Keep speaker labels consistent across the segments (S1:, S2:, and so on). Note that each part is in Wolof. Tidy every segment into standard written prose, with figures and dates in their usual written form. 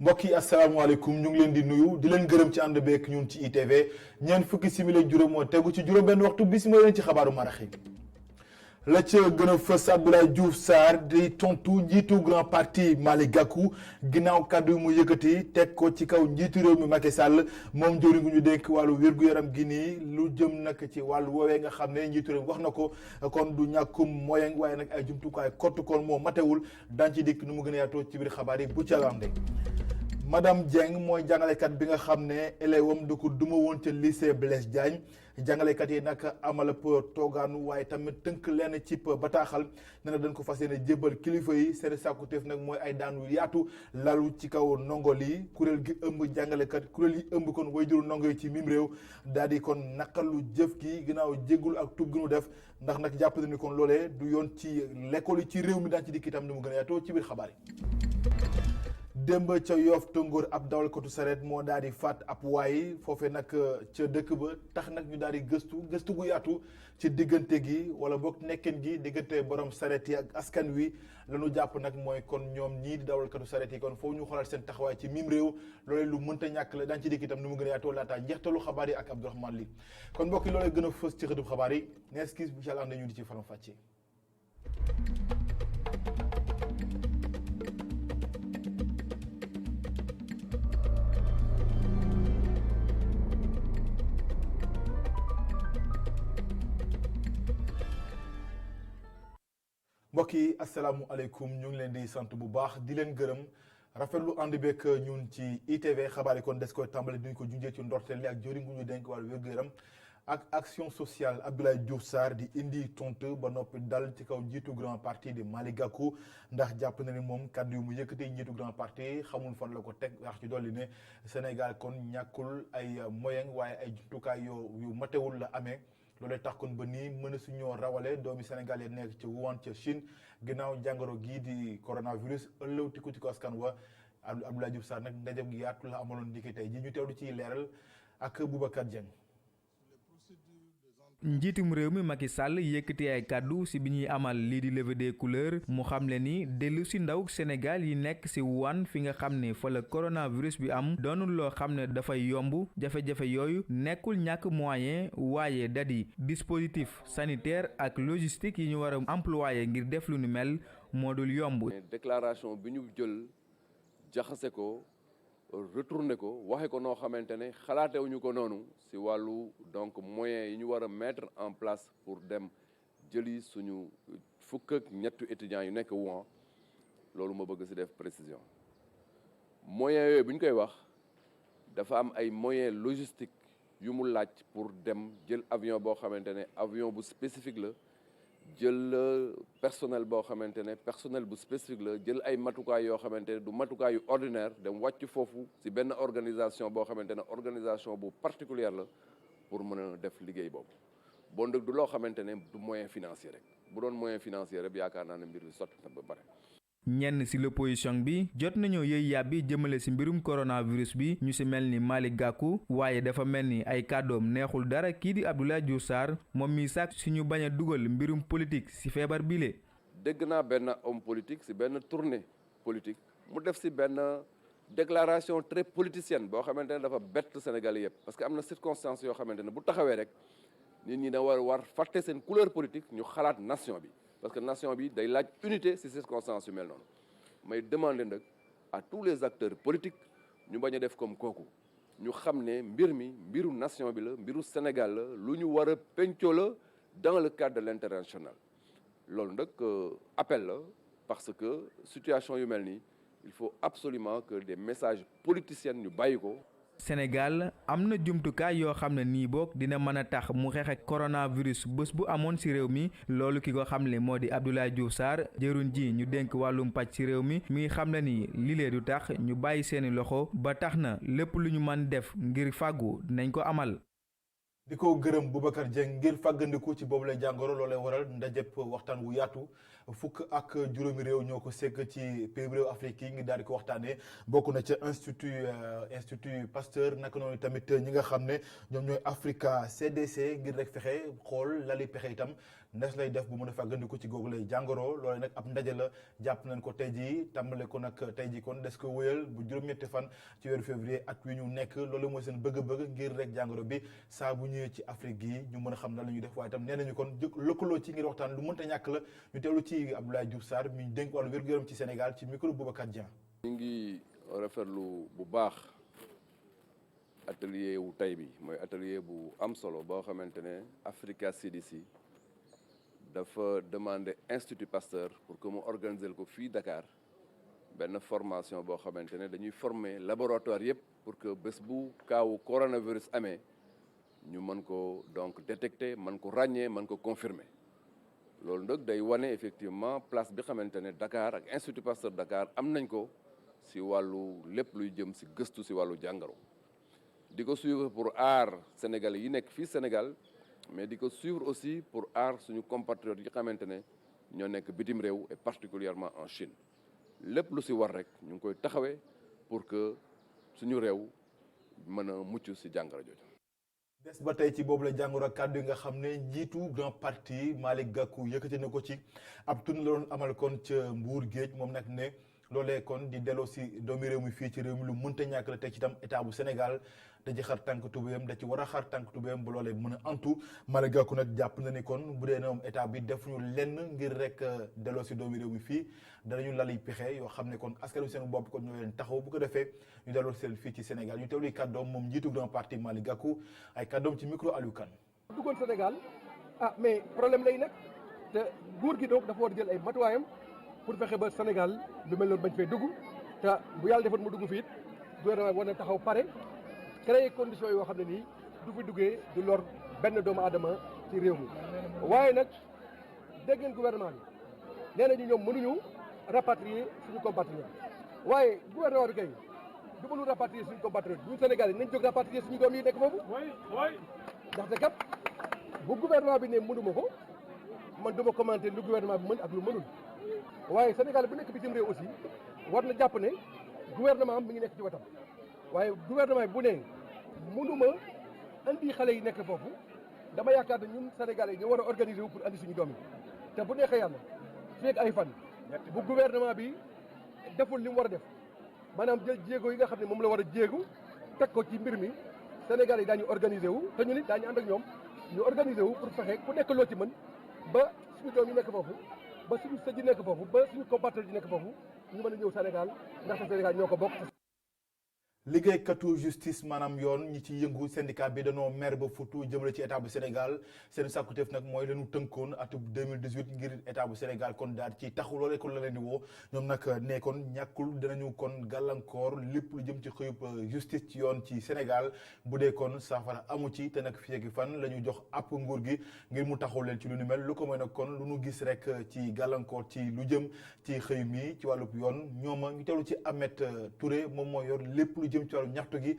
S1: mbokk yi asalaamaaleykum ñu ngi leen di nuyu di leen gërëm ci ànd beek ñun ci ITV ñeent fukki simili ak juróom moo tegu ci juróom benn waxtu bisimilah leen ci xabaaru marax yi la ca gën a fës Abdoulaye Diouf Sarr di tontu njiitu grand parti Malick Gakou ginnaaw kàddu yi mu yëkkati teg ko ci kaw njiitu réew mi Macky Sall moom jëwriñ gu ñu dénk wàllu wér-gu-yaram gi nii lu jëm nag ci wàllu woowee nga xam ne njiitu réew wax na ko kon du ñàkkum moyen waaye nag ay jumtukaay kott kon moo matewul daan ci dikk nu mu gën a yaatoo ci biir xabaar yi bu ca lande Madame Dieng mooy jàngalekat bi nga xam ne élève am da ko duma woon ca lycée Blaise Diagne jàngalekat yi nag amal toogaanu waaye tamit tënk lenn ci bataaxal ne na dañ ko fas yéene jébbal kilifa yi seen sàkkuteef nag mooy ay daan yu yaatu lalu ci kaw ndongo lii kuréel gi ëmb jàngalekat kuréel yi ëmb kon way juru ndongo yi ci mim réew daal di kon naqalu jëf gi ginnaaw jéggul ak tub gi nu def ndax nag jàpp na ni kon loolee du yoon ci l'école yi ci réew mi daan ci dikk itam ni mu gën a yaatoo ci biir xabaar yi. démb ca Yoff Tongoor ab dawalkatu sareet moo daal di faat ab waay foofee nag ca dëkk ba tax nag ñu daal di gëstu gu yaatu ci diggante gi wala boog nekkeen gi diggante borom sareet yi ak askan wi la ñu jàpp nag mooy kon ñoom ñii di dawalkatu sareet yi kon foofu ñu xoolaat seen taxawaay ci mim réew loolee lu mënta ñàkk la daan ci dikk itam ni mu gën a yaatoo laataa njeextalu xabaar yi ak Abdourahmane Ly kon mbokk yi loolee gën a fës ci xëtub xabaar yi nees kis bu ànd ñu di ci faram fàccee. mbokk yi asalaamualeykum ñu ngi leen di sant bu baax di leen gërëm rafetlu ànd beeg ñun ci ITV xabaar yi kon des koy tàmbali duñ ko junjee ci ndorteel li ak jëriñ gu ñu dénk wàllu wér-gu-yaram ak action sociale Abdoulaye Diouf Sarr di indi tontu ba noppi dal ci kaw njiitu grand parti di Malick Gakou ndax jàpp na ni moom kàddu yu mu yëkkati njiitu grand parti xamul fan la ko teg wax ci dolli ne Sénégal kon ñàkkul ay moyen waaye ay jumtukaay yu matewul la amee. loolee tax kon ba nii mën a suñoo rawale doomi Sénégal yi nekk ci Wuhan ca Chine ginnaaw jàngoro gii di coronavirus ëllëw tiku ci ko askan wa Abdoulaye Diouf Sarr nag ndaje gi yaatu la amaloon ndiki tey ji ñu teewlu ciy leeral ak Boubacar Dieng.
S2: njiitum réew mi Macky Sall yëkkati ay kàddu ci bi ñuy amal lii di levée des couleurs mu xamle ni dellu ci ndaw Sénégal yi nekk ci Wuhan fi nga xam ne fa la coronavirus bi am doonul loo xam ne dafay yomb jafe-jafe yooyu nekkul ñàkk moyen waaye dadi dispositif sanitaire ak logistique yi ñu war a employer ngir def lu ni mel moo dul yomb.
S3: déclaration bi ñu jël jaxase ko retourné ko waxe ko noo xamante ne xalaatewuñu ko noonu ci wàllu donc moyens yi ñu war a mettre en place pour dem jëli suñu fukk ak ñettu étudiants yu nekk Wuhan loolu ma bëgg ci def précision moyens yooyu bu ñu koy wax dafa am ay moyens logistiques yu mu laaj pour dem jël avion boo xamante ne avion bu spécifique la jël personnel boo xamante ne personnel bu spécifique la jël ay matukaay yoo xamante ne du matukaay yu ordinaire dem wàcc foofu ci benn organisation boo xamante ne organisation bu particulière la pour mën a def liggéey boobu bon nag du loo xamante ne du moyen financier rek bu doon moyen financier rek yaakaar naa ne mbir bi sotti na ba pare.
S2: ñenn ci l'opposition bi jot nañoo yëy yàbbi jëmale ci mbirum coronavirus bi ñu ci mel ni Malick Gakou waaye dafa mel ni ay kàddoom neexul dara kii di Abdoulaye Diouf Sarr moom mi sàkk ci ñu bañ a dugal mbirum politique ci feebar bile.
S3: dégg naa benn homme politique ci benn tournée politique mu def ci benn déclaration très politicienne boo xamante ne dafa bett Sénégal yëpp parce que am na circonstances yoo xamante ne bu taxawee rek nit ñi da war fàtte seen couleur politique ñu xalaat nation bi. parce que nation bi day laaj unité ci circonstances yu mel noonu may demander nag à tous les acteurs politiques ñu bañ a def comme kooku ñu xam ne mbir mi mbiru nation bi la mbiru Sénégal la lu ñu war a pencoo la dans le cadre de l'international loolu nag appel la parce que situation yu mel nii il faut absolument que des messages politiciens ñu bàyyi ko.
S2: Sénégal am na jumtukaay yoo xam ne nii boog dina mën a tax mu xeex ak coronavirus bés bu amoon ci réew mi loolu ki ko xamle moo di Abdoulaye Diouf Sarr jëruñ ji ñu dénk wàllum pàcc ci réew mi ngi xam ne ni lile du tax ñu bàyyi seeni loxo ba tax na lépp lu ñu mën def ngir fàggu dinañ ko amal.
S1: di ko gërëm Boubacar Dieng ngir fàggandiku ci boobu lay jàngoro loolee waral ndajëpp waxtaan wu yaatu fukk ak juróomi réew ñoo ko sekk ci pays réew Afrique yi ngi daal di ko waxtaanee bokk na ca institut Pasteur naka noonu tamit ñi nga xam ne ñoom ñooy Africa CDC ngir rek fexe xool lali pexe itam ndes lay def bu mën a fàggandiku ci googu lay jàngoro loole nag ab ndaje la jàpp nañ ko tey jii tàmbale ko nag tey jii kon des ko wëyal bu juróom-ñetti fan ci weeru février at wi ñu nekk loolu mooy seen bëgg-bëgg ngir rek jàngoro bi saa bu ñëwee ci Afrique gi ñu mën a xam lan la ñuy def waaye itam nee nañu kon lëkkaloo ci ngir waxtaan lu mënta ñàkk la ñu teewlu ci Abdoulaye Diouf Sarr mi dénk wàllu wér-gu-yaram ci Sénégal ci micro Boubacar Dieng.
S3: ñu ngi rafetlu bu baax atelier wu tey bi mooy atelier bu am solo boo xamante ne Africa CDC dafa demander Institut Pasteur pour que mu organiser ko fii Dakar benn formation boo xamante ne dañuy former laboratoire yëpp pour que bés bu kaawu coronavirus amee ñu mën ko donc détecter mën ko ràññee mën ko confirmer loolu nag day wane effectivement place bi xamante ne Dakar ak Institut Pasteur Dakar am nañ ko si wàllu lépp luy jëm si gëstu si wàllu jàngoro di ko suivre pour aar Sénégalais yi nekk fii Sénégal mais di ko suivre aussi pour aar suñu compatriotes yi xamante ne ñoo nekk bitim réew et particulièrement en Chine lépp lu si war rek ñu ngi koy taxawee pour que suñu réew mën a mucc si jàngoro jooju.
S1: des ba tey ci boobu la jàngoro kàddu yi nga xam ne njiitu grand parti Malick Gakou yëkkati na ko ci ab tun la doon amal kon ca Mbour Géej moom nag ne loolee kon di delloo si doomi réew mi fii ci réew mi lu mënta ñàkk la teg ci itam état bu Sénégal da ci xar tànk tubéyam da ci war a xar tànk tubéyam ba loolee mën a antu Malick Gakou nag jàpp na ni kon bu dee ñoom état bi defuñu lenn ngir rek delloo si doomi réew mi fii danañu lali pexe yoo xam ne kon askan wi seen bopp kon ñoo leen taxaw bu ko defee ñu delloo seen fii ci Sénégal ñu teewlu kàddoom moom njiitu grand parti Malick Gakou ay kàddoom ci micro Aliou Kane.
S4: duggoon Sénégal mais problème lay nekk te nguur gi donc dafa war a jël ay matuwaayam pour fexe ba Sénégal lu mel noonu bañ fee dugg te bu yàlla defoon mu dugg fii it gouvernement war na taxaw pare créer conditions yoo xam ne nii du fi duggee du lor benn doomu aadama ci réew mi. waaye nag dégg ngeen gouvernement bi nee nañu ñoom mënuñu rapatrier suñu compatriotes waaye gouvernement bi kay du mënul rapatrier suñu compatriotes ñun Sénégal yi nañ jóg rapatrier suñu doom yi nekk foofu. ndaxte kat bu gouvernement bi ne mënuma ko man duma commenter lu gouvernement bi mën ak lu mënul. waaye Sénégal bu nekk bitim réew aussi war na jàpp ne gouvernement am mi ngi nekk ci wetam waaye gouvernement bi bu ne mënuma andi xale yi nekk foofu dama yaakaar ne ñun Sénégalais yi ñu war a organiser wu pour andi suñu doom yi te bu neexee yàlla feeg ay fan bu gouvernement bi deful li mu war a def maanaam jël jéego yi nga xam ne moom la war a jéego teg ko ci mbir mi Sénégalais yi daañu organiser wu te ñu nit daañu ànd ak ñoom ñu organiser wu pour fexe ku nekk loo ci mën ba suñu doom yi nekk foofu ba suñu sëj yi nekk foofu ba suñu compatriotes yi nekk foofu ñu mën a ñëw Sénégal ndaxte Sénégal ñoo ko bokk.
S1: liggéeykatu justice maanaam yoon ñi ci yëngu syndicat bi dañoo mer ba futu jëmale ci état bu Sénégal seen sàkkuteef nag mooy lañu tënkoon atub 2018 ngir état bu Sénégal kon daal ci taxu loolee kon la leen di woo ñoom nag ne kon ñàkkul dinañu kon gàllankoor lépp lu jëm ci xëyub justice ci yoon ci Sénégal bu dee kon saafara amu ci te nag fii ak fan la ñu jox àpp nguur gi ngir mu taxaw leen ci lu ni mel lu ko mooy nag kon lu nu gis rek ci gàllankoor ci lu jëm ci xëy mi ci wàllub yoon ñooma ñu teewlu ci Ahmed Touré moom moo yor lépp lu jëm ci wàllu ñaxtu gi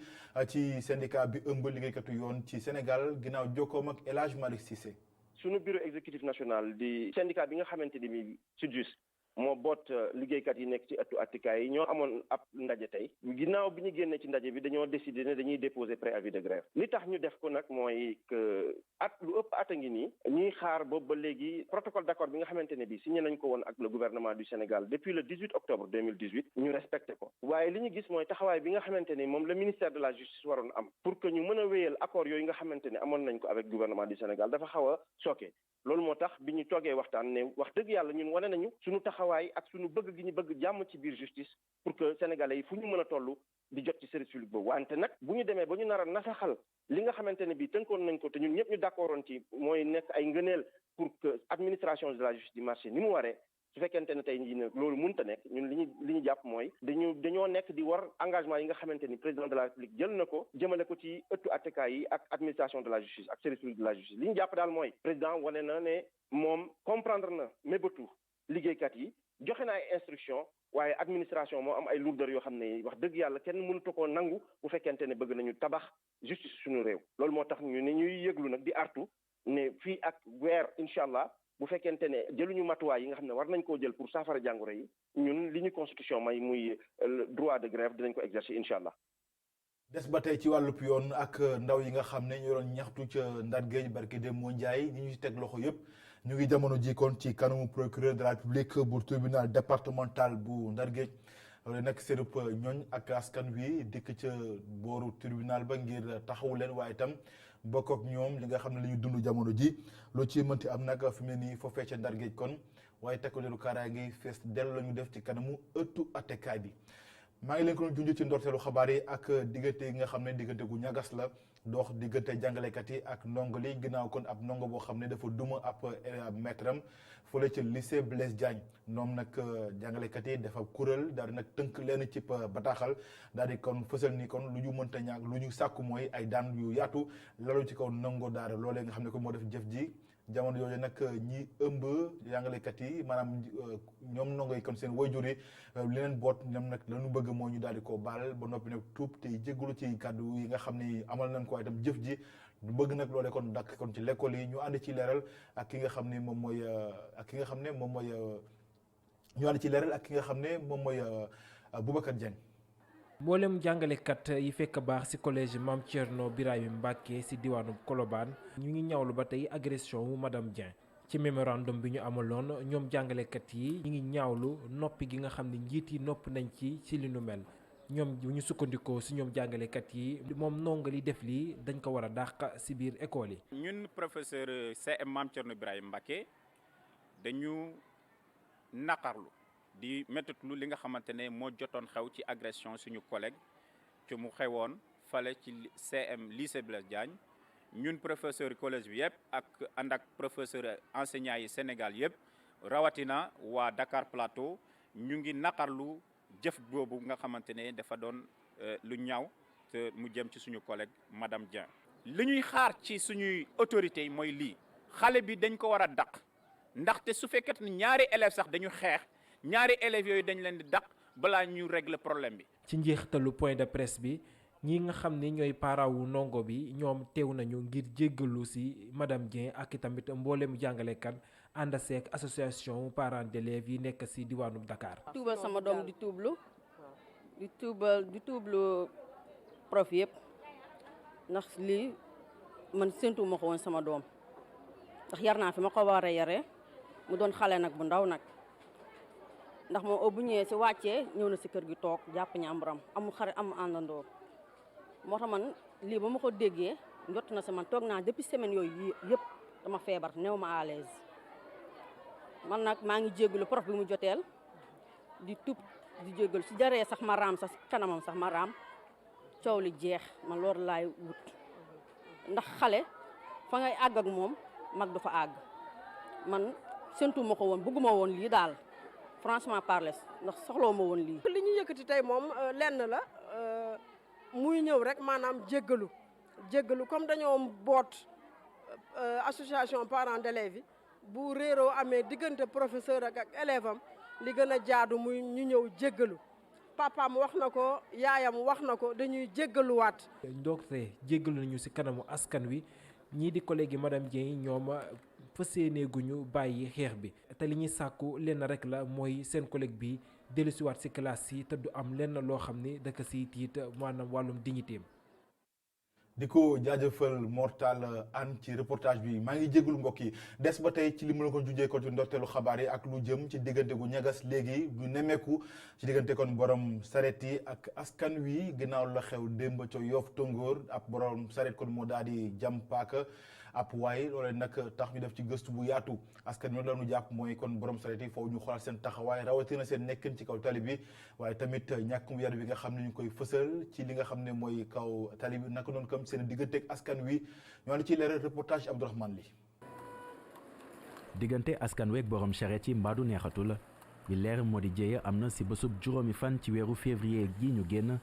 S1: ci syndicat bi ëmb liggéeykatu yoon ci Sénégal ginnaaw jokkoom ak El Hadj Malick Cissé.
S5: sunu bureau exécutif national di syndicat bi nga xamante ni bi SYTJUST moo boot liggéeykat yi nekk ci ëttu attikaay yi ñoo amoon ab ndaje tey ginnaaw bi ñu génnee ci ndaje bi dañoo décidé ne dañuy déposer préavis de grève li tax ñu def ko nag mooy que lu ëpp at a ngi nii ñuy xaar boobu ba léegi protocole d'accord bi nga xamante ne bi signé nañ ko woon ak le gouvernement du Sénégal depuis le 18 octobre 2018 ñu respecté ko waaye li ñu gis mooy taxawaay bi nga xamante ni moom le ministère de la justice waroon am pour que ñu mën a wéyal accord yooyu nga xamante ne amoon nañ ko avec gouvernement du Sénégal dafa xaw a choqué loolu moo tax bi ñu toogee waxtaan ne wax dëgg yàlla ñun wane nañu suñu taxawaay ak suñu bëgg gi ñu bëgg jàmm ci biir justice pour que sénégalais yi fu ñu mën a toll di jot ci service public boobu wante nag bu ñu demee ba ñu nar a nasaxal li nga xamante ne bii tënkoon nañ ko te ñun ñëpp ñu d'accordoon ci mooy nekk ay ngëneel pour que administration de la justice di marché ni mu waree su fekkente ne tey jii nag loolu mënut a nekk ñun li ñu jàpp mooy dañoo nekk di war engagement yi nga xamante ni président de la République jël na ko jëmale ko ci ëttu attekaay yi ak administration de la justice ak service public de la justice li ñu jàpp daal mooy président wane na ne moom comprendre na mébétu liggéeykat yi joxe na ay instruction waaye administration moo am ay lourdeur yoo xam ne wax dëgg yàlla kenn mënutu koo nangu bu fekkente ne bëgg nañu tabax justice suñu réew loolu moo tax ñu ne ñuy yëglu nag di artu ne fii ak weer incha allah bu fekkente ne jëluñu matuwaay yi nga xam ne war nañ koo jël pour saafara jàngoro yi ñun li ñu constitution may muy droit de grève dinañ ko exercer incha allah.
S1: des ba tey ci wàllub yoon ak ndaw yi nga xam ne ñu doon ñaxtu ca Ndar Géej barki dem moo Njaay ñi ñu ci teg loxo yëpp ñu ngi jamono ji kon ci kanamu procureur de la République bu tribunal départemental bu Ndar Géej loolu nag seenub ñooñ ak askan wi dikk ca booru tribunal ba ngir taxawu leen waaye itam bokk ak ñoom li nga xam ne li ñu dund jamono ji loo ci mënti am nag fi mu ne nii foofee ca Ndar Géej kon waaye takku leeru kaaraange fees dellu la ñu def ci kanamu ëttu attekaay bi. maa ngi leen ko doon junj ci ndorteelu xabaar yi ak diggante yi nga xam ne diggante gu ñagas la dox diggante jàngalekat yi ak ndongo li ginnaaw kon ab ndongo boo xam ne dafa duma ab maître am fële ca lycée Blaise Diagne ñoom nag jàngalekat yi dafa kuréel daal di nag tënk leen ci bataaxal daal di kon fësal ni kon lu ñu mënta ñàkk lu ñu sàkku mooy ay daan yu yaatu lalu ci kaw ndongo daara loolee nga xam ne ko moo def jëf ji. jamono yooyu nag ñi ëmb jàngalekat yi maanaam ñoom ndongo yi kon seen waajur yi li leen boot ñoom nag lañu bëgg moo ñu daal di ko baal ba noppi nag tuub te jégalu ci kàddu yi nga xam ne amal nañ ko waaye itam jëf ji du bëgg nag loolee kon dakk kon ci l'école yi ñu ànd ci leeral ak ki nga xam ne moom mooy ñu ànd ci leeral ak ki nga xam ne moom mooy Boubacar Dieng.
S6: mboolem jàngalekat yi fekk baax ci collège Mame Thierno Birahim Mbacké ci diwaanu Colobane ñu ngi ñaawlu ba tey agression wu madame Dieng ci mémorandum bi ñu amaloon ñoom jàngalekat yi ñu ngi ñaawlu noppi gi nga xam ne njiit yi nopp nañ ci li nu mel ñoom ñu sukkandikoo ci ñoom jàngalekat yi moom ndongo li def lii dañ ko war a dàq ci biir école yi.
S7: ñun professeur CM Mame Thierno Birahim Mbacké dañu naqarlu di méttitlu li nga xamante ne moo jotoon xew ci agression suñu collègue ci mu xewoon fale ci CM lycée Blaise Diagne ñun professeur collège bi yëpp ak ànd ak professeur enseignants yi Sénégal yëpp rawatina waa Dakar Plateau ñu ngi naqarlu jëf boobu nga xamante ne dafa doon lu ñaaw te mu jëm ci suñu collègue madame Dieng. li ñuy xaar ci suñuy autorités yi mooy lii xale bi dañ ko war a dàq ndaxte su fekkee ne ñaari élèves sax dañu xeex. ñaari élèves yooyu dañ leen di dàq balaa ñu régler problème bi.
S6: ci njeextalu point de presse bi ñi nga xam ni ñooy parents wu ndongo bi ñoom teew nañu ngir jéggalu ci madame Dieng ak itamit mboolemu jàngalekat ànd seek association parents d'élèves yi nekk ci diwaanu Dakar.
S8: tuubal sama doom di tuublu prof yëpp ndax lii man séntuwuma ko woon sama doom ndax yar naa fi ma ko war a yaree mu doon xale nag bu ndaw nag. ndax moom bu ñëwee si wàccee ñëw na si kër gi toog jàpp ñàmburam amul xarit amul àndandoo moo tax man lii ba ma ko déggee njott na si man toog naa depuis semaine yooyu yëpp dama feebar néew ma à l'aise man nag maa ngi jégalu prof bi mu joteel di tub di jégalu si jaree sax ma raam sax kanamam sax ma raam coow li jeex man loolu laay wut ndax xale fa ngay àgg ak moom mag du fa àgg man séntu ma ko woon bëgguma woon lii daal. franchement parler ndax soxloo ma woon lii.
S9: li ñu yëkkati tey moom lenn la muy ñëw rek maanaam jéggalu comme dañoo boot association parents d'élèves yi bu réeroo amee diggante professeur ak élève am li gën a jaadu muy ñu ñëw jéggalu papaam wax na ko yaayam wax na ko dañuy jéggaluwaat.
S6: ndoxte jéggalu nañu ci kanamu askan wi ñii di collègue madame Dieng ñoom. fas yéeneeguñu bàyyi xeex bi te li ñuy sàkku lenn rek la mooy seen collègue bi dellusiwaat ci classe yi te du am lenn loo xam ne daka siy tiit maanaam wàllum dignitéem.
S1: di ko jaajëfal Mortal Anne ci reportage bi maa ngi jégalu mbokk yi des ba tey ci li mu la ko jujjee ko ci ndorteelu xabaar yi ak lu jëm ci diggante gu ñagas léegi ñu nemmeeku ci diggante kon borom saret yi ak askan wi ginnaaw la xew démb ca Yoff Tongoor ab borom saret kon moo daal di jam paaka ab waay loolee nag tax ñu def ci gëstu bu yaatu askan wi lañu jàpp mooy kon borom saret yi foofu ñu xoolal seen taxawaay rawatina seen nekkin ci kaw tali bi waaye tamit ñàkkum yar bi nga xam ne ñu koy fësal ci li nga xam ne mooy kaw tali bi naka noonu comme seen digganteeg askan wi ñoo ci leeral reportage Abdourahmane Li.
S10: diggante askan weeg borom charrette yi mbaadu neexatul bi leer moo di jéeya am na ci bésub juróomi fan ci weeru février gi ñu génn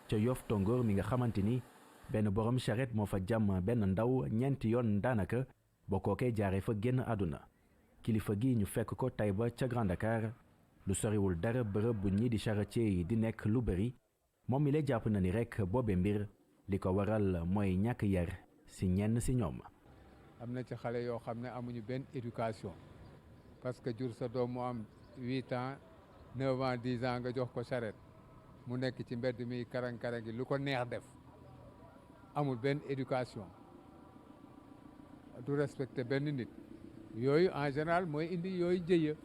S10: ca Yoff Tongoor mi nga xamante ni benn borom charrette moo fa jàmm benn ndaw ñeenti yoon daanaka boo kookee jaaree fa génn àdduna kilifa gi ñu fekk ko Taïba ca Grand Dakar lu soriwul dara bërëb bu ñii di charretier yi di nekk lu bëri moom mi la jàpp na ni rekk boobe mbir li ko waral mooy ñàkk yar ci ñenn ci ñoom.
S11: am na ci xale yoo xam ne amuñu benn éducation parce que jur sa doom mu am 8 ans 9 ans 10 ans nga jox ko charrette mu nekk ci mbedd mi karang-karang gi lu ko neex def amul benn éducation du respecter benn nit yooyu en général mooy indi yooyu jëye.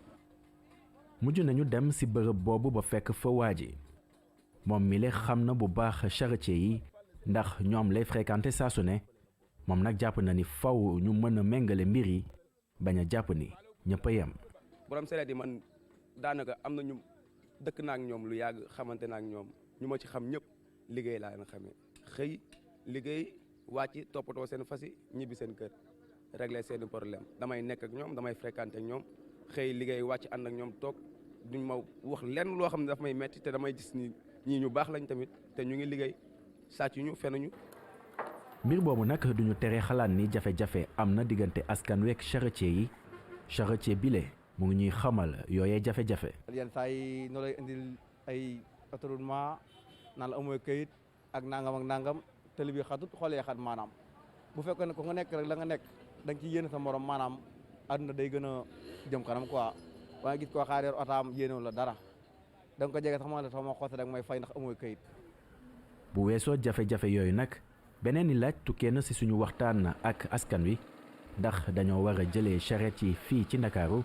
S10: mujj nañu dem ci bërëb boobu ba fekk fa waa ji moom mi le xam na bu baax charretier yi ndax ñoom lay fréquenter saa su ne moom nag jàpp na ni faw ñu mën a méngale mbir yi bañ a jàpp ni ñëpp a yem.
S12: borom sareet yi man daanaka am na ñu dëkk na ak ñoom lu yàgg xamante na ak ñoom ñu ma ci xam ñëpp liggéey laa leen xamee xëy liggéey wàcc toppatoo seen fas yi ñibbi seen kër régler seeni problème damay nekk ak ñoom damay fréquenter ak ñoom xëy liggéey wàcc ànd ak ñoom toog duñ ma wax lenn loo xam ne daf may metti te damay gis ni ñii ñu baax lañ tamit te ñu ngi liggéey sàcc ñu fenuñu.
S10: mbir boobu nag duñu tere xalaat ni jafe-jafe am na diggante askan week charretier yi charretier bile mu ngi ñuy xamal yooyee jafe-jafe.
S13: yenn saa yi noo lay indil ay autoronement naan la amoo kayit ak nangam tëli bi xatut xoolee xat maanaam bu fekkoon ne ko nga nekk rek la nga nekk da nga ci yéene sa morom maanaam àdduna day gën a jëm kanam quoi waaye gis koo xaar yor otaam yéenewu la dara da nga ko jege sax ma la sax ma xoose rek may fay ndax amoo kayit.
S10: bu weesoo jafe-jafe yooyu nag beneen i laaj tukkee na ci suñu waxtaan ak askan wi ndax dañoo war a jëlee charrette yi fii ci Ndakaaru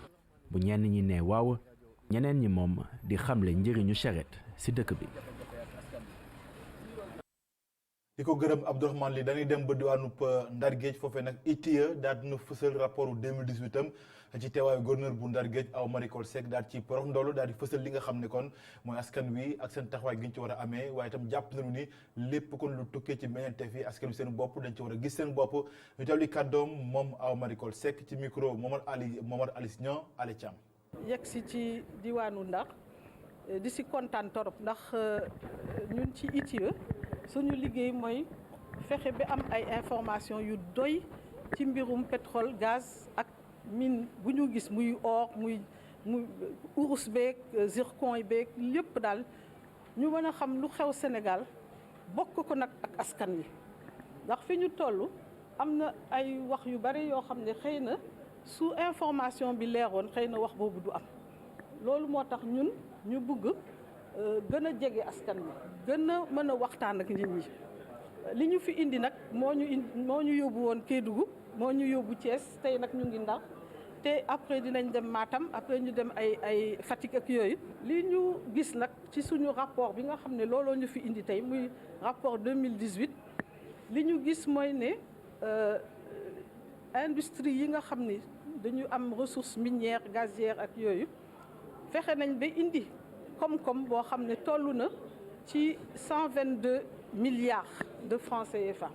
S10: bu ñenn ñi ne waaw ñeneen ñi moom di xamle njëriñu charrette ci dëkk bi.
S1: di ko gërëm Abdourahmane Ly dañuy dem ba diwaanub Ndar Géej foofee nag ITIE daal dina fësal rapport 2018 am ci teewaayu gouverneur bu Ndar Géej Awa Marie Coll Seck daal ci porox ndoolu daal di fësal li nga xam ne kon mooy askan wi ak seen taxawaay gi ñu ci war a amee waaye itam jàpp nañu ni lépp kon lu tukkee ci meññeentef yi askan wi seen bopp dañ ci war a gis seen bopp ñu teewli kàddoom moom Awa Marie Coll Seck ci micro Momar Alice Niang Ali Thiam.
S14: yegg si ci diwaanu Ndar di si kontaan torop ndax ñun ci ITIE suñu liggéey mooy fexe bi am ay information yu doy ci mbirum pétrole gaz ak mine bu ñu gis muy or muy urus beeg zircon yi beeg lépp daal ñu mën a xam lu xew Sénégal bokk ko nag ak askan wi ndax fi ñu toll am na ay wax yu bari yoo xam ne xëy na su information bi leeroon xëy na wax boobu du am loolu moo tax ñun ñu bëgg gën a jege askan wi gën a mën a waxtaan ak nit ñi li ñu fi indi nag moo ñu yóbbu woon Kédougou moo ñu yóbbu Thiès tey nag ñu ngi Ndar te après dinañ dem Matam après ñu dem ay Fatick ak yooyu li ñu gis nag ci suñu rapport bi nga xam ne looloo ñu fi indi tey muy rapport 2018 li ñu gis mooy ne industrie yi nga xam ni dañu am ressources minières gazières ak yooyu fexe nañ ba indi koom-koom boo xam ne toll na ci 122 milliards de francs CFA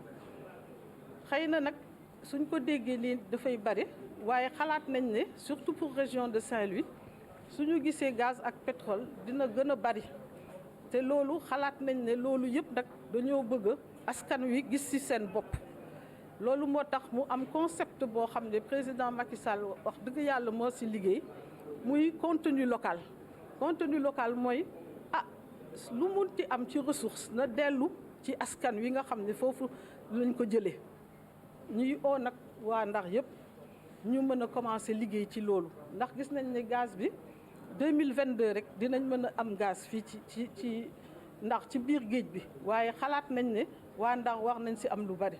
S14: xëy na nag suñ ko déggee nii dafay bari waaye xalaat nañ ne surtout pour région de Saint-Louis suñu gisee gaz ak pétrole dina gën a bari te loolu xalaat nañ ne loolu yëpp nag dañoo bëgg askan wi gis ci seen bopp loolu moo tax mu am concept boo xam ne président Macky Sall wax dëgg yàlla moo ci liggéey muy contenu local mooy lu munti am ci ressource na dellu ci askan wi nga xam ne foofu lañ ko jëlee ñuy oo nag waa Ndar yëpp ñu mën a commencer liggéey ci loolu ndax gis nañ ne gaz bi 2022 rek dinañ mën a am gaz fii ci Ndar ci biir géej bi waaye xalaat nañ ne waa Ndar war nañ ci am lu bari.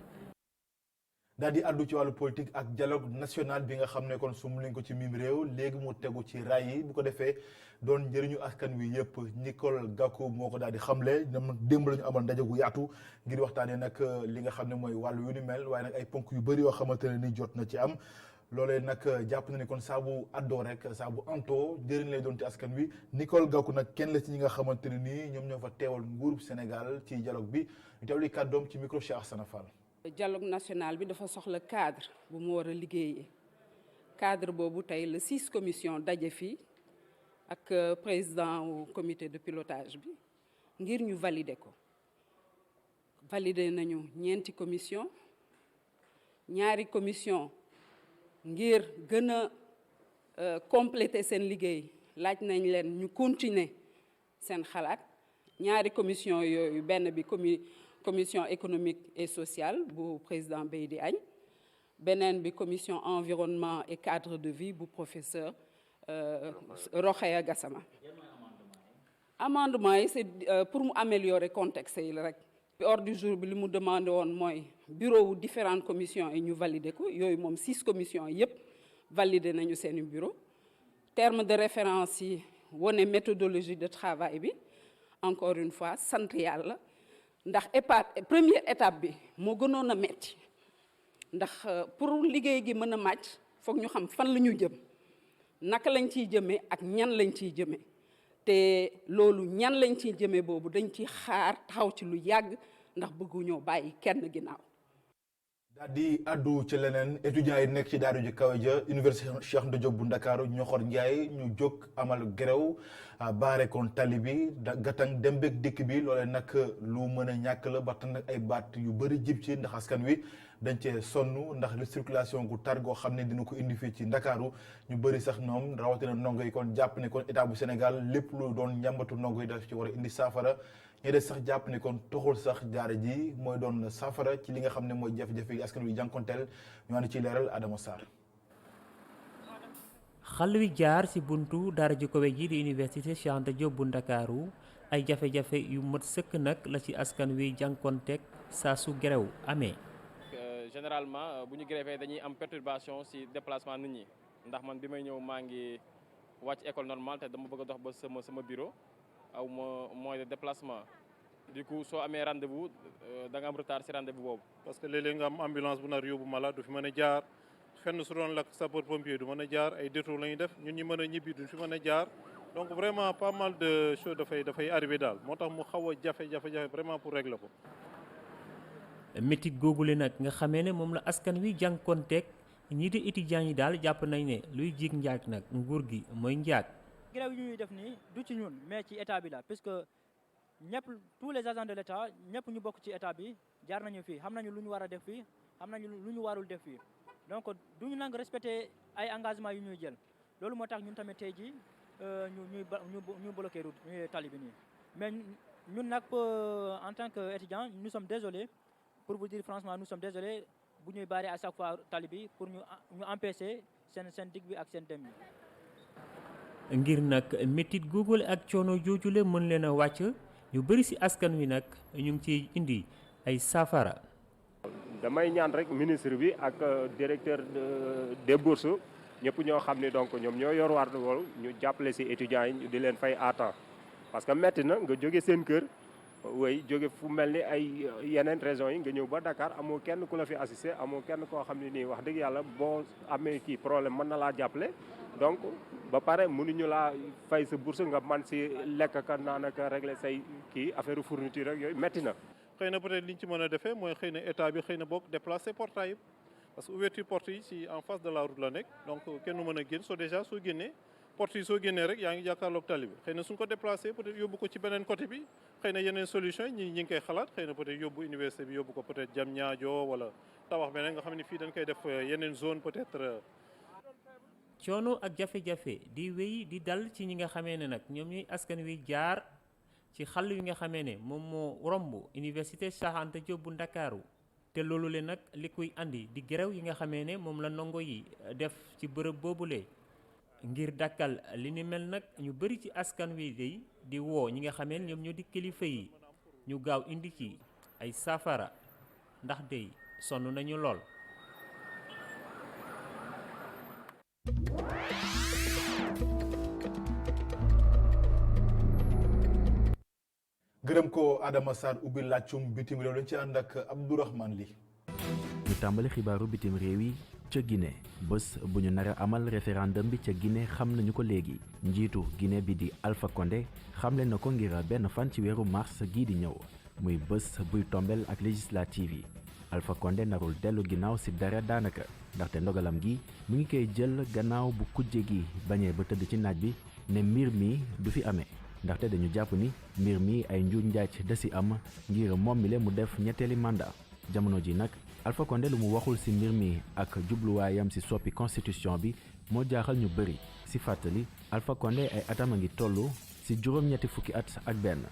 S1: daal di àddu ci wàllu politique ak dialogue national bi nga xam ne kon sum lañ ko ci mim réew léegi mu tegu ci raay yi bu ko defee doon njëriñu askan wi yëpp Nicole Gakou moo ko daal di xamle ñoom démb la ñu amal ndaje gu yaatu ngir waxtaanee nag li nga xam ne mooy wàllu yu ni mel waaye nag ay ponk yu bëri yoo xamante ne ni jot na ci am loolee nag jàpp na ni kon saa bu àddoo rek saa bu antoo njëriñ lay doon ci askan wi Nicole Gakou nag kenn la ci ñi nga xamante ne nii ñoom ñoo fa teewal nguurub Sénégal ci dialogue bi ñu teewli kàddoom ci micro Cheikh Assana Fall.
S15: dialogue national bi dafa soxla cadre bu mu war a liggéeyee cadre boobu tey la 6 commission daje fii ak président au comité de pilotage bi ngir ñu valider ko valider nañu 9 commission 2 commission ngir gën a compléter seen liggéey laaj nañ leen ñu continuer seen xalaat 2 commission yooyu benn bi commission économique et sociale bu président Beydi Agne beneen bi commission environnement et cadre de vie bu professeur Rokhaya Gassama. Amendement yi c'est pour mu améliorer contexte yi la rek. Ordre du jour bi li mu demandé woon mooy bureau wu différentes commissions yi ñu valider ko yooyu moom 6 commissions yëpp valider nañu seeni bureau. Terme de référence yi wone méthodologie de travail bi encore une fois sant yàlla ndax première étape bi moo gënoon a metti ndax pour liggéey gi mën a màcc foog ñu xam fan la ñu jëm naka lañ ciy jëmee ak ñan lañ ciy jëmee te loolu ñan lañ ciy jëmee boobu dañ ci xaar taxaw ci lu yàgg ndax bëgguñoo bàyyi kenn ginnaaw.
S1: daal di addu ci leneen étudiants yi nekk ci daaru ji kawe ja université Cheikh Anta Diop bu Ndakaaru Ñoxor Njaay ñu jóg amal grève baare kon tali bi gatang dem beeg dikk bi loolee nag lu mën a ñàkk la ba tax nag ay baat yu bëri jib ci ndax askan wi dañ cee sonn ndax li circulation gu tar goo xam ne dina ko indi fii ci Ndakaaru ñu bëri sax ñoom rawatina ndongo yi kon jàpp ne kon état bu Sénégal lépp lu doon njàmbatu ndongo yi daf ci war a indi saafara ñi des sax jàpp ne kon toxul sax jaare ji mooy doon saafara ci li nga xam ne mooy jafe-jafe yi askan wi jànkonteel ñu ànd ci leeral Adama Sarr.
S16: xal wi jaar ci buntu daara ji kawe ji di université Cheikh Anta Diop bu Ndakaaru ay jafe-jafe yu mat sëkk nag la ci askan wi jànkonteeg saa su gerew amee.
S17: Généralement bu ñu grève dañuy am perturbation ci déplacement nit ñi ndax man bi may ñëw maa ngi wàcc école normale te dama bëgg a dox ba sama bureau aw ma moyen de déplacement du coup soo amee rendez-vous da nga am retard ci rendez-vous boobu.
S18: parce que léeg-léeg nga am ambulance bu nar yóbbu malade du fi mën a jaar fenn su doon lakk sapeur pompier du mën a jaar ay détour la ñuy def ñun ñi mën a ñibbi duñ fi mën a jaar donc vraiment pas mal de choses dafay arrivé daal moo tax mu xaw a jafe vraiment pour régler ko.
S16: métit googule nag nga xamee ne moom la askan wi jànkonteeg ñii di étudiants yi daal jàpp nañ ne luy jig njaag nag nguur gi mooy njaag.
S19: grève yu ñuy def nii du ci ñun mais ci état bi la puisque ñëpp tous les agents de l' état ñëpp ñu bokk ci état bi jaar nañu fii xam nañu lu ñu war a def fii xam nañu lu ñu warul def fii donc du ñu nang respecté ay engagement yu ñuy jël loolu moo tax ñun tamit tey jii ñu bloqué route tali bi nii mais ñun nag en tant que étudiant nous sommes désolés pour vous dire franchement nous sommes désolés bu ñuy barrer à chaque fois tali bi pour ñu empêcher seen dig bi ak seen dem bi.
S16: ngir nag métit google ak coono joojule mën leen a wàcc ñu bëri ci askan wi nag ñu ngi ciy indi ay saafara.
S20: damay ñaan rek ministre bi ak directeur des bourses ñëpp ñoo xam ni donc ñoom ñoo yor war loolu ñu jàppale ci étudiants yi di leen fay à temps parce que metti na nga jóge seen kër way jóge fu mel ni ay yeneen régions yi nga ñëw ba Dakar amoo kenn ku la fi assister amoo kenn koo xam ne nii wax dëgg yàlla boo amee kii problème mën na laa jàppale donc ba pare mënuñu laa fay sa bourse nga man ci lekk ka naan ka régler say kii affaire fourniture rek yooyu metti na.
S18: xëy na peut-être li ñu ci mën a defee mooy xëy na état bi xëy na bokk déplacer portail yëpp parce que ouverture porte yi ci en face de la route la nekk donc kenn mën a génn soo génnee porte yi soo génnee rek yaa ngi jàkkaarloog tali bi xëy na suñ ko déplacé peut-être yóbbu ko ci beneen côté bi xëy na yeneen solution yi ñi ngi koy xalaat xëy na peut-être yóbbu université bi yóbbu ko peut-être Diamniadio wala tabax beneen nga xam ne fii dañ koy def yeneen zone peut-être.
S16: coono ak jafe-jafe di wéy di dal ci ñi nga xamee ne nag ñoom ñuy askan wi jaar ci xàll yi nga xamee ne moom moo romb université Cheikh Anta Diop bu Ndakaaru te loolu le nag li koy andi di grève yi nga xamee ne moom la ndongo yi def ci bërëb boobule. ngir dakkal li ni mel nag ñu bëri ci askan wi day di woo ñi nga xamee ñoom ñoo di kilifa yi ñu gaaw indi ci ay saafara ndax day sonn nañu lool.
S1: gërëm ko Adama Sarr ubbi laajum bitim réew lañ ci ànd ak Abdourahmane Ly.
S10: ñu tàmbali xibaaru bitim réew yi ca Guinée bés bu ñu nar a amal référendum bi ca Guinée xam nañu ko léegi njiitu Guinée bi di Alpha Condé xamle na ko ngir benn fan ci weeru mars gii di ñëw muy bés buy tombel ak législative yi Alpha Condé narul dellu ginnaaw ci dara daanaka ndaxte ndogalam gi mu ngi koy jël gannaaw bu kujje gi bañee ba tëdd ci naaj bi ne mbir mi du fi amee ndaxte dañu jàpp ni mbir mi ay njuuj njaaj da ci am ngir moom mi le mu def ñetteeli mandat jamono ji nag Alpha Condé lu mu waxul ci mbir mi ak jubluwaayam ci soppi constitution bi moo jaaxal ñu bëri ci fàttali Alpha Condé ay atam a ngi toll ci juróom-ñetti fukki at ak benn.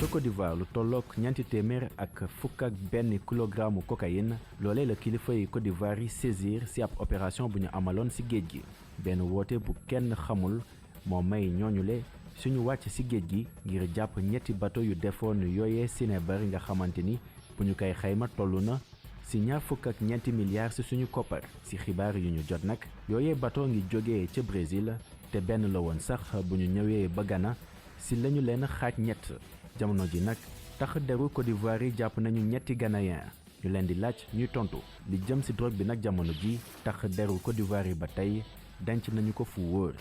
S10: ca Côte d'Ivoire lu tolloog ñeenti téeméer ak fukk ak benn kilogramme cocaïne loolee la kilifa yi Côte d'Ivoire yi saisir ci ab opération bu ñu amaloon ci géej gi benn woote bu kenn xamul moo may ñooñule suñu wàcc ci géej gi ngir jàpp ñetti bateau yu defoon yooyee sinébar nga xamante ni bu ñu koy xayma toll na ci ñaar fukk ak ñeenti milliards ci suñu koppar ci xibaar yu ñu jot nag yooyee bateau ngi jógee ca Brésil te benn la woon sax bu ñu ñëwee ba Ghana ci lañu leen xaaj ñett jamono ji nag tax deru Côte d'Ivoire yi jàpp nañu ñetti Ghanéen ñu leen di laaj ñuy tontu li jëm ci drogue bi nag jamono ji tax deru Côte d'Ivoire yi ba tey denc nañu ko fu wóor.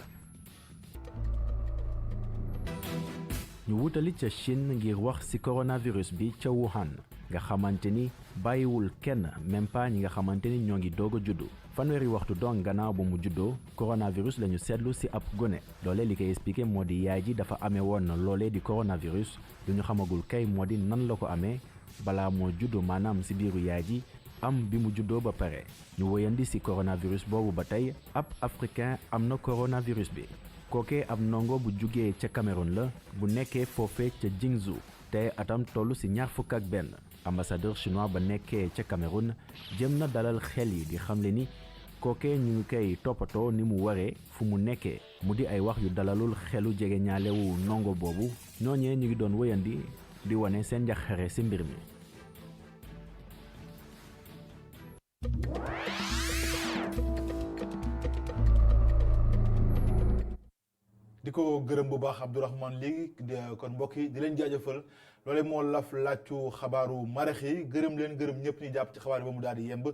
S10: ñu wutali ca Chine ngir wax ci coronavirus bi ca Wuhan nga xamante ni bàyyiwul kenn même pas ñi nga xamante ni ñoo ngi doog a juddu fanweeri waxtu donc gannaaw ba mu juddoo coronavirus lañu seetlu ci ab gone loolee li koy expliqué moo di yaay ji dafa amee woon loolee di coronavirus lu ñu xamagul kay moo di nan la ko amee balaa moo juddu maanaam ci biiru yaay ji am bi mu juddoo ba pare ñu wëyandi ci coronavirus boobu ba tey ab africain am na coronavirus bi kookee ab ndongo bu jugee ca Cameroun la bu nekkee foofee ca Jingzhou te atam toll ci ñaar fukk ak benn ambassadeur chinois ba nekkee ca Cameroun jëm na dalal xel yi di xamle ni kookee ñu ngi koy toppatoo ni mu waree fu mu nekkee mu di ay wax yu dalalul xelu jege ñaalewu ndongo boobu ñooñee ñu ngi doon wëyandi di wane seen njaxare ci mbir mi.
S1: di ko gërëm bu baax Abdourahmane léegi kon mbokk yi di leen jaajëfal loole moo laf laajtu xabaaru marax yi gërëm leen gërëm ñëpp ñu jàpp ci xabaar ba mu daal di yemb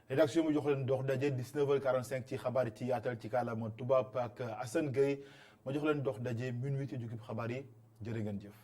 S1: rédaction bi jox leen dox daje 19h45 ci xabaar yi ci yaatal ci kàllaama tubaab ak Assane Gueye ma jox leen dox daje minuit ci jukkib xabaar yi jërë ngeen jëf.